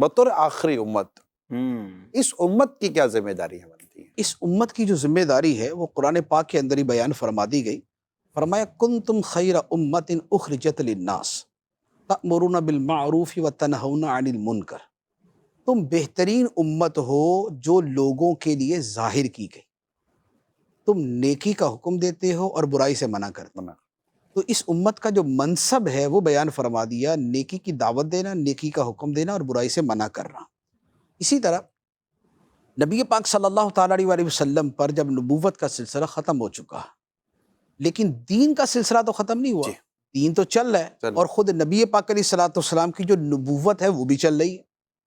بطور آخری امت اس امت کی کیا ذمہ داریاں بنتی ہیں؟ اس امت کی جو ذمہ داری ہے وہ قرآن پاک کے اندر ہی بیان فرما دی گئی. فرمایا کنتم خیر امت اخرجت للناس تأمرون بالمعروف وتنہون عن المنکر. تم بہترین امت ہو جو لوگوں کے لیے ظاہر کی گئی. تم نیکی کا حکم دیتے ہو اور برائی سے منع کرتے ہو. تو اس امت کا جو منصب ہے وہ بیان فرما دیا، نیکی کی دعوت دینا، نیکی کا حکم دینا اور برائی سے منع کرنا. اسی طرح نبی پاک صلی اللہ تعالیٰ علیہ وآلہ وسلم پر جب نبوت کا سلسلہ ختم ہو چکا، لیکن دین کا سلسلہ تو ختم نہیں ہوا. دین تو چل رہا ہے اور خود نبی پاک علیہ الصلوۃ والسلام کی جو نبوت ہے وہ بھی چل رہی ہے.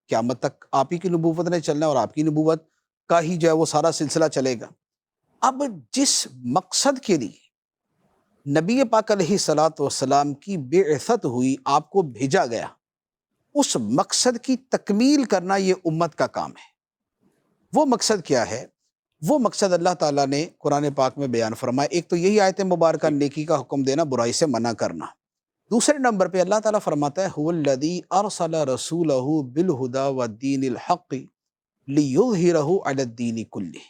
قیامت تک آپ ہی کی نبوت نے چلنا ہے اور آپ کی نبوت کا ہی جو ہے وہ سارا سلسلہ چلے گا. اب جس مقصد کے لیے نبی پاک علیہ الصلوۃ والسلام کی بعثت ہوئی، آپ کو بھیجا گیا، اس مقصد کی تکمیل کرنا یہ امت کا کام ہے. وہ مقصد کیا ہے؟ وہ مقصد اللہ تعالیٰ نے قرآن پاک میں بیان فرمایا. ایک تو یہی آیت مبارکہ نیکی کا حکم دینا، برائی سے منع کرنا. دوسرے نمبر پہ اللہ تعالیٰ فرماتا ہے هو الذی ارسل رسولہ بالہدی والدین الحق لیظہرہ علی الدین کلہ.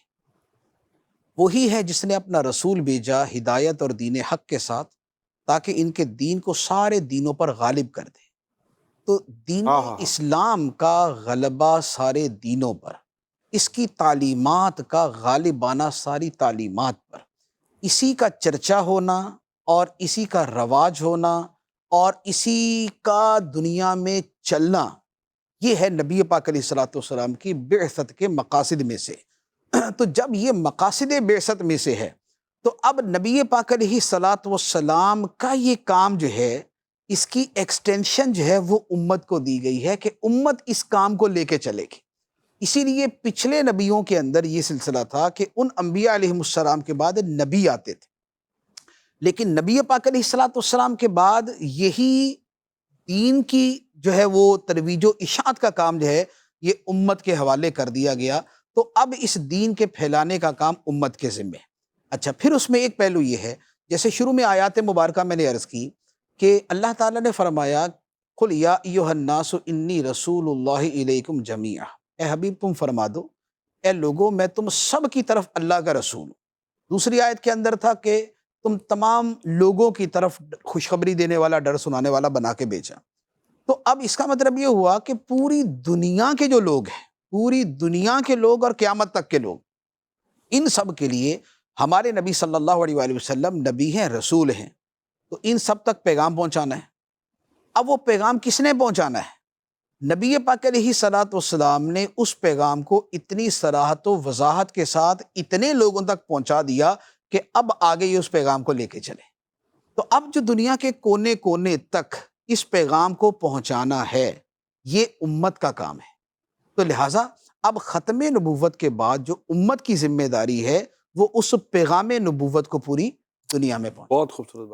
وہی ہے جس نے اپنا رسول بھیجا ہدایت اور دین حق کے ساتھ تاکہ ان کے دین کو سارے دینوں پر غالب کر دے. تو دین اسلام کا غلبہ سارے دینوں پر، اس کی تعلیمات کا غالبانہ ساری تعلیمات پر، اسی کا چرچا ہونا اور اسی کا رواج ہونا اور اسی کا دنیا میں چلنا، یہ ہے نبی پاک علیہ الصلوۃ والسلام کی بعثت کے مقاصد میں سے. تو جب یہ مقاصد بعثت میں سے ہے تو اب نبی پاک علیہ الصلوۃ والسلام کا یہ کام جو ہے، اس کی ایکسٹینشن جو ہے وہ امت کو دی گئی ہے کہ امت اس کام کو لے کے چلے گی. اسی لیے پچھلے نبیوں کے اندر یہ سلسلہ تھا کہ ان انبیاء علیہ السلام کے بعد نبی آتے تھے، لیکن نبی پاک علیہ الصلوۃ والسلام کے بعد یہی دین کی جو ہے وہ ترویج و اشاعت کا کام جو ہے یہ امت کے حوالے کر دیا گیا. تو اب اس دین کے پھیلانے کا کام امت کے ذمہ. اچھا، پھر اس میں ایک پہلو یہ ہے، جیسے شروع میں آیات مبارکہ میں نے عرض کی کہ اللہ تعالیٰ نے فرمایا قل یا ایھا الناس انی رسول اللہ الیکم جمیعا. اے حبیب تم فرما دو، اے لوگو میں تم سب کی طرف اللہ کا رسول ہوں. دوسری آیت کے اندر تھا کہ تم تمام لوگوں کی طرف خوشخبری دینے والا، ڈر سنانے والا بنا کے بھیجا. تو اب اس کا مطلب یہ ہوا کہ پوری دنیا کے جو لوگ ہیں، پوری دنیا کے لوگ اور قیامت تک کے لوگ، ان سب کے لیے ہمارے نبی صلی اللہ علیہ وآلہ وسلم نبی ہیں، رسول ہیں. تو ان سب تک پیغام پہنچانا ہے. اب وہ پیغام کس نے پہنچانا ہے؟ نبی پاک علیہ الصلوۃ والسلام نے اس پیغام کو اتنی صراحت و وضاحت کے ساتھ اتنے لوگوں تک پہنچا دیا کہ اب آگے یہ اس پیغام کو لے کے چلے. تو اب جو دنیا کے کونے کونے تک اس پیغام کو پہنچانا ہے، یہ امت کا کام ہے. تو لہٰذا اب ختم نبوت کے بعد جو امت کی ذمہ داری ہے وہ اس پیغام نبوت کو پوری دنیا میں پہنچانا. بہت خوبصورت بات.